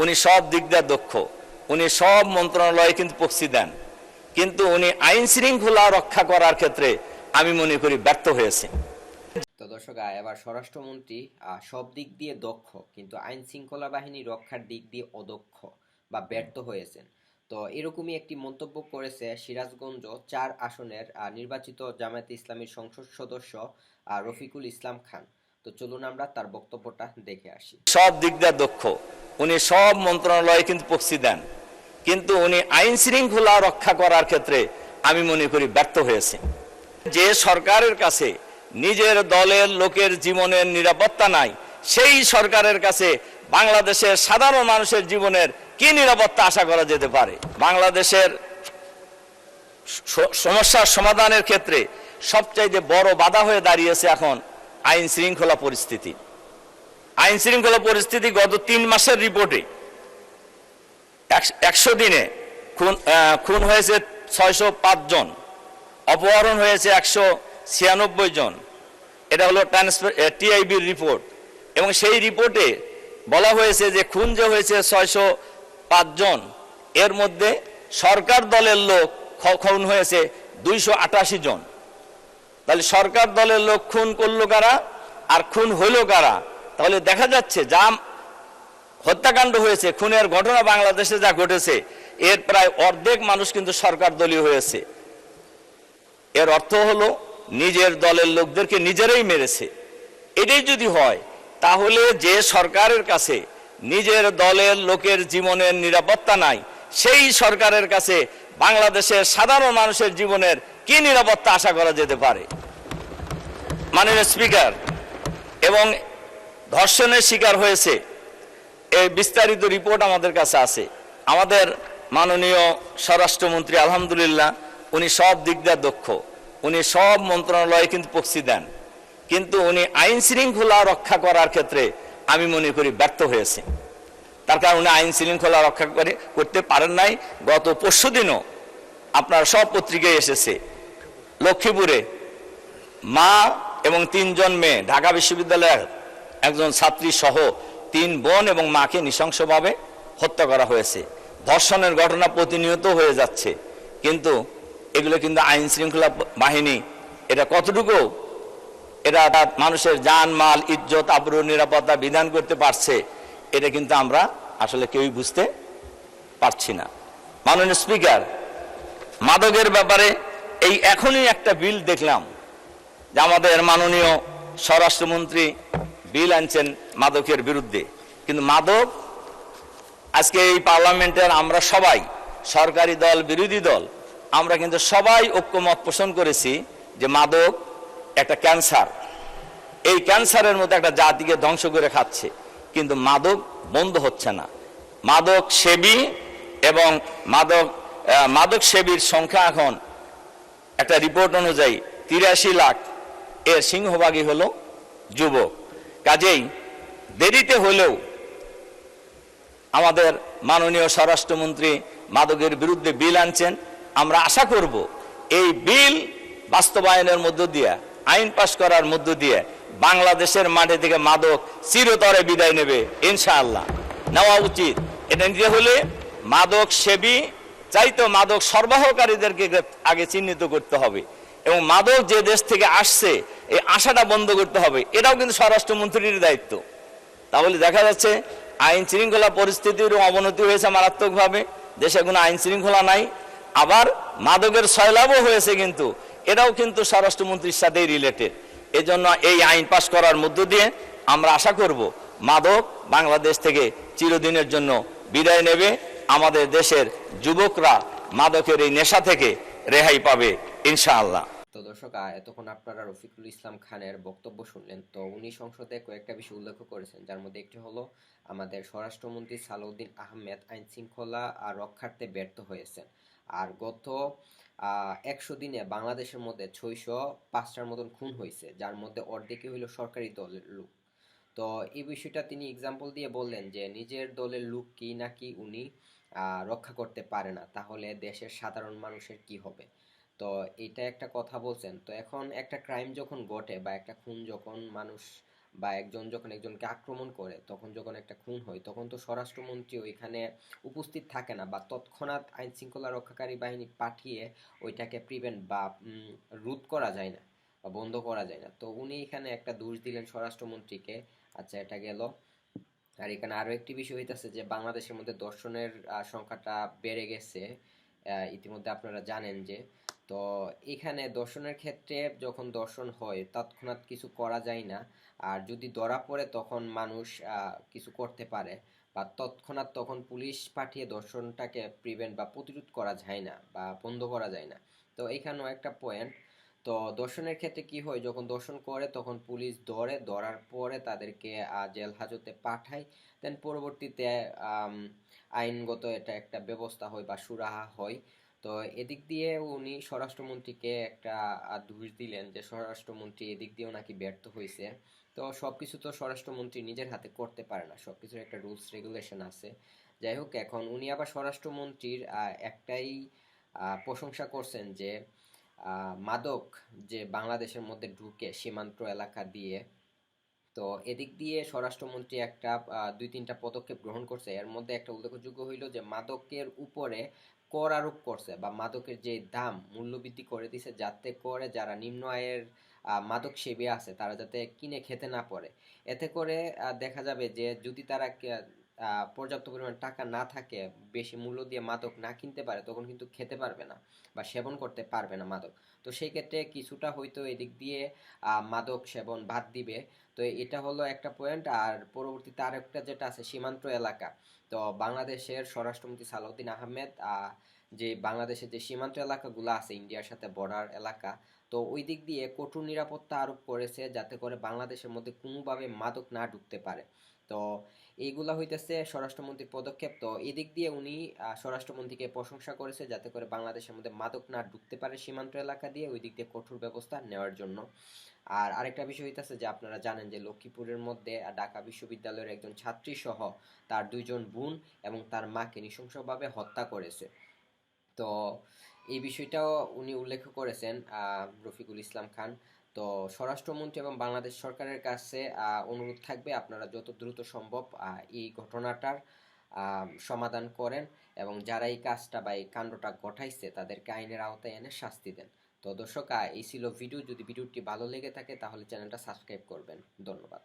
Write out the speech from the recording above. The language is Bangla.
উনি সব দিক দিয়ে দক্ষ, উনি সব মন্ত্রণালয়ে কিন্তু প্রক্সি দেন, কিন্তু উনি আইন শৃঙ্খলা রক্ষা করার ক্ষেত্রে আমি মনে করি ব্যর্থ হয়েছে। তো দর্শক, এবার স্বরাষ্ট্রমন্ত্রী সব দিক দিয়ে দক্ষ, কিন্তু আইন শৃঙ্খলা বাহিনী রক্ষার দিক দিয়ে অদক্ষ বা ব্যর্থ হয়েছেন। তো এরকমই একটি মন্তব্য করেছে সিরাজগঞ্জ ৪ আসনের নির্বাচিত জামায়াতে ইসলামীর সংসদ সদস্য রফিকুল ইসলাম খান। তো চলুন আমরা তার বক্তব্যটা দেখে আসি। সব দিক দিয়ে দক্ষ, উনি সব মন্ত্রণালয়ে কিন্তু প্রক্সি দেন, কিন্তু উনি আইন শৃঙ্খলা রক্ষা করার ক্ষেত্রে আমি মনে করি ব্যর্থ হয়েছে। যে সরকারের কাছে নিজের দলের লোকের জীবনের নিরাপত্তা নাই, সেই সরকারের কাছে বাংলাদেশের সাধারণ মানুষের জীবনের কি নিরাপত্তা আশা করা যেতে পারে? বাংলাদেশের সমস্যার সমাধানের ক্ষেত্রে সবচাইতে বড় বাধা হয়ে দাঁড়িয়েছে এখন আইন শৃঙ্খলা পরিস্থিতি। আইন শৃঙ্খলা পরিস্থিতি গত ৩ মাসের রিপোর্টে ১০০ দিনে খুন হয়েছে ৬০৫ জন, অপহরণ হয়েছে ১৯৬ জন। এটা হলো টিআইবির রিপোর্ট, এবং সেই রিপোর্টে বলা হয়েছে যে খুন যে হয়েছে ৬০৫ জন, এর মধ্যে সরকার দলের লোক খুন হয়েছে ২৮৮ জন। তাহলে সরকার দলের লোক খুন করলো কারা আর খুন হইল কারা? তাহলে দেখা যাচ্ছে যা হত্যাকাণ্ড হয়েছে, খুনের ঘটনা বাংলাদেশে যা ঘটেছে, এর প্রায় অর্ধেক মানুষ কিন্তু সরকার দলীয় হয়েছে। এর অর্থ হলো নিজের দলের লোকদেরকে নিজেরাই মেরেছে। এটাই যদি হয়, তাহলে যে সরকারের কাছে নিজের দলের লোকের জীবনের নিরাপত্তা নাই, সেই সরকারের কাছে বাংলাদেশের সাধারণ মানুষের জীবনের কি নিরাপত্তা আশা করা যেতে পারে? মাননীয় স্পিকার, এবং ধর্ষণের শিকার হয়েছে, এই বিস্তারিত রিপোর্ট আমাদের কাছে আছে। আমাদের মাননীয় স্বরাষ্ট্রমন্ত্রী আলহামদুলিল্লাহ উনি সব দিক দিয়ে দক্ষ, উনি সব মন্ত্রণালয়ে কিন্তু প্রক্সি দেন, কিন্তু উনি আইন শৃঙ্খলা রক্ষা করার ক্ষেত্রে আমি মনে করি ব্যর্থ হয়েছে। তার কারণ উনি আইন শৃঙ্খলা রক্ষা করতে পারেন নাই। গত পরশুদিনও আপনার সব পত্রিকায় এসেছে, লক্ষ্মীপুরে মা এবং ৩ জন মেয়ে, ঢাকা বিশ্ববিদ্যালয়ের একজন ছাত্রী সহ ৩ বোন এবং মাকে নৃশংসভাবে হত্যা করা হয়েছে। ধর্ষণের ঘটনা প্রতিনিয়ত হয়ে যাচ্ছে, কিন্তু এগুলো কিন্তু আইন শৃঙ্খলা বাহিনী এটা কতটুকু এটা মানুষের জান মাল ইজ্জত আবরু নিরাপত্তা বিধান করতে পারছে, এটা কিন্তু আমরা আসলে কেউই বুঝতে পারছি না। মাননীয় স্পিকার, মাদকের ব্যাপারে এই এখনই একটা বিল দেখলাম যে আমাদের মাননীয় স্বরাষ্ট্রমন্ত্রী বিল আনছেন মাদকের বিরুদ্ধে, কিন্তু মাদক আজকে এই পার্লামেন্টের আমরা সবাই, সরকারি দল বিরোধী দল, আমরা কিন্তু সবাই ঐক্যমত পোষণ করেছি যে মাদক একটা ক্যান্সার, এই ক্যান্সারের মতো একটা জাতিকে ধ্বংস করে খাচ্ছে, কিন্তু মাদক বন্ধ হচ্ছে না। মাদক সেবী এবং মাদক সেবীর সংখ্যা এখন একটা রিপোর্ট অনুযায়ী ৮৩ লাখ, এর সিংহভাগই হলো যুবক। কাজেই দেরিতে হলেও আমাদের মাননীয় স্বরাষ্ট্রমন্ত্রী মাদকের বিরুদ্ধে বিল আনছেন। আমরা আশা করব এই বিল বাস্তবায়নের মধ্য দিয়ে, আইন পাশ করার মধ্য দিয়ে বাংলাদেশের মাঠে থেকে মাদক চিরতরে বিদায় নেবে ইনশাআল্লাহ। নেওয়া উচিত। এটা নিতে হলে মাদক সেবী চাইতো মাদক সরবরাহকারীদেরকে আগে চিহ্নিত করতে হবে, এবং মাদক যে দেশ থেকে আসছে এই আশাটা বন্ধ করতে হবে। এটাও কিন্তু স্বরাষ্ট্রমন্ত্রীর দায়িত্ব। তাহলে দেখা যাচ্ছে আইন শৃঙ্খলা পরিস্থিতির অবনতি হয়েছে মারাত্মকভাবে, দেশে কোনো আইন শৃঙ্খলা নাই, আবার মাদকের সয়লাভও হয়েছে, কিন্তু এটাও কিন্তু স্বরাষ্ট্রমন্ত্রীর সাথেই রিলেটেড। এজন্য এই আইন পাশ করার মধ্য দিয়ে আমরা আশা করব মাদক বাংলাদেশ থেকে চিরদিনের জন্য বিদায় নেবে, আমাদের দেশের যুবকরা মাদকের এই নেশা থেকে রেহাই পাবে ইনশাআল্লাহ। তো দর্শক, এতক্ষণ আপনারা রফিকুল ইসলাম খানের বক্তব্য শুনলেন। তো উনি সংসদে কয়েকটা বিষয় উল্লেখ করেছেন, যার মধ্যে একটি হলো আমাদের স্বরাষ্ট্রমন্ত্রী সালাউদ্দিন আহমেদ আইন শৃঙ্খলা রক্ষার্থে ব্যর্থ হয়েছেন। আর গত ১০০ দিনে বাংলাদেশের মধ্যে ৬০৫টার মতন খুন হয়েছে, যার মধ্যে অর্ধেকই হইল সরকারি দলের লোক। তো এই বিষয়টা তিনি এক্সাম্পল দিয়ে বললেন যে নিজের দলের লোক কি নাকি উনি রক্ষা করতে পারে না, তাহলে দেশের সাধারণ মানুষের কি হবে। তো এটা একটা কথা বলছেন। তো এখন একটা ক্রাইম যখন ঘটে বা একটা খুন যখন মানুষ বা একজন যখন একজনকে আক্রমণ করে, তখন যখন একটা খুন হয়, তখন তো স্বরাষ্ট্রমন্ত্রী ওইখানে উপস্থিত থাকে না, বা তৎক্ষণাৎ আইন শৃঙ্খলা রক্ষাকারী বাহিনী পাঠিয়ে ওইটাকে প্রিভেন্ট বা রোধ করা যায় না বা বন্ধ করা যায় না। তো উনি এখানে একটা দোষ দিলেন স্বরাষ্ট্রমন্ত্রীকে। আচ্ছা, এটা গেল। আর এখানে আরো একটি বিষয় হইতেছে যে বাংলাদেশের মধ্যে দর্শনের সংখ্যাটা বেড়ে গেছে, ইতিমধ্যে আপনারা জানেন যে। তো এখানে দর্শনের ক্ষেত্রে যখন দর্শন হয় তৎক্ষণাৎ কিছু করা যায় না, আর যদি ধরা পড়ে তখন মানুষ কিছু করতে পারে, বা তৎক্ষণাৎ তখন পুলিশ পাঠিয়ে দর্শনটাকে প্রিভেন্ট বা প্রতিরোধ করা যায় না বা বন্ধ করা যায় না। তো এখানেও একটা পয়েন্ট। তো দর্শনের ক্ষেত্রে কি হয়, যখন দর্শন করে তখন পুলিশ ধরে, ধরার পরে তাদেরকে জেল হাজতে পাঠায়, দেন পরবর্তীতে আম, আইনগত এটা একটা ব্যবস্থা হয় বা সুরাহা হয়। তো এদিক দিয়ে উনি স্বরাষ্ট্রমন্ত্রীকে একটা দোষ দিলেন যে স্বরাষ্ট্রমন্ত্রী এদিক দিয়েও নাকি ব্যর্থ হয়েছে। তো সবকিছু তো স্বরাষ্ট্রমন্ত্রী নিজের হাতে করতে পারে না, সবকিছুর একটা রুলস রেগুলেশন আছে। যাই হোক, এখন উনি আবার স্বরাষ্ট্রমন্ত্রীর একটাই প্রশংসা করছেন যে মাদক যে বাংলাদেশের মধ্যে ঢুকে সীমান্ত এলাকা দিয়ে, তো এদিক দিয়ে স্বরাষ্ট্রমন্ত্রী একটা দুই তিনটা পদক্ষেপ গ্রহণ করছে। এর মধ্যে একটা উল্লেখযোগ্য হইল যে মাদকের উপরে কর আরোপ করছে, বা মাদকের যে দাম মূল্যবৃদ্ধি করে দিছে, যাতে করে যারা নিম্ন আয়ের মাদক সেবী আছে তারা যাতে কিনে খেতে না পারে। এতে করে দেখা যাবে যে যদি তারা পর্যাপ্ত পরিমাণ টাকা না থাকে, বেশি মূল্য দিয়ে মাদক না কিনতে পারে, তখন কিন্তু খেতে পারবে না বা সেবন করতে পারবে না মাদক। তো সেই ক্ষেত্রে কিছুটা হয়তো এদিক দিয়ে মাদক সেবন বাদ দিবে। তো এটা হলো একটা পয়েন্ট। আর পরবর্তীতে আরেকটা যেটা আছে সীমান্ত এলাকা। তো বাংলাদেশের স্বরাষ্ট্রমন্ত্রী সালাউদ্দিন আহমেদ যে বাংলাদেশের যে সীমান্ত এলাকাগুলো আছে ইন্ডিয়ার সাথে বর্ডার এলাকা, তো ওই দিক দিয়ে কঠোর নিরাপত্তা আরোপ করেছে, যাতে করে বাংলাদেশের মধ্যে কোনোভাবে মাদক না ঢুকতে পারে। তো এইগুলা হইতেছে স্বরাষ্ট্রমন্ত্রীর পদক্ষেপ। তো এদিক দিয়ে উনি স্বরাষ্ট্রমন্ত্রীকে প্রশংসা করেছে, যাতে করে বাংলাদেশের মধ্যে মাদক না ঢুকতে পারে সীমান্ত এলাকা দিয়ে, ওই দিক দিয়ে কঠোর ব্যবস্থা নেওয়ার জন্য। আর আরেকটা বিষয় হইতেছে যে আপনারা জানেন যে লক্ষ্মীপুরের মধ্যে ঢাকা বিশ্ববিদ্যালয়ের একজন ছাত্রী সহ তার দুইজন বোন এবং তার মাকে নৃশংসভাবে হত্যা করেছে। তো এই বিষয়টাও উনি উল্লেখ করেছেন, রফিকুল ইসলাম খান। তো স্বরাষ্ট্রমন্ত্রী এবং বাংলাদেশ সরকারের কাছে অনুরোধ থাকবে আপনারা যত দ্রুত সম্ভব এই ঘটনাটার সমাধান করেন, এবং যারা এই কাজটা বা এই কাণ্ডটা ঘটাইছে তাদেরকে আইনের আওতায় এনে শাস্তি দেন। তো দর্শক, এই ছিল ভিডিও। যদি ভিডিওটি ভালো লেগে থাকে তাহলে চ্যানেলটা সাবস্ক্রাইব করবেন। ধন্যবাদ।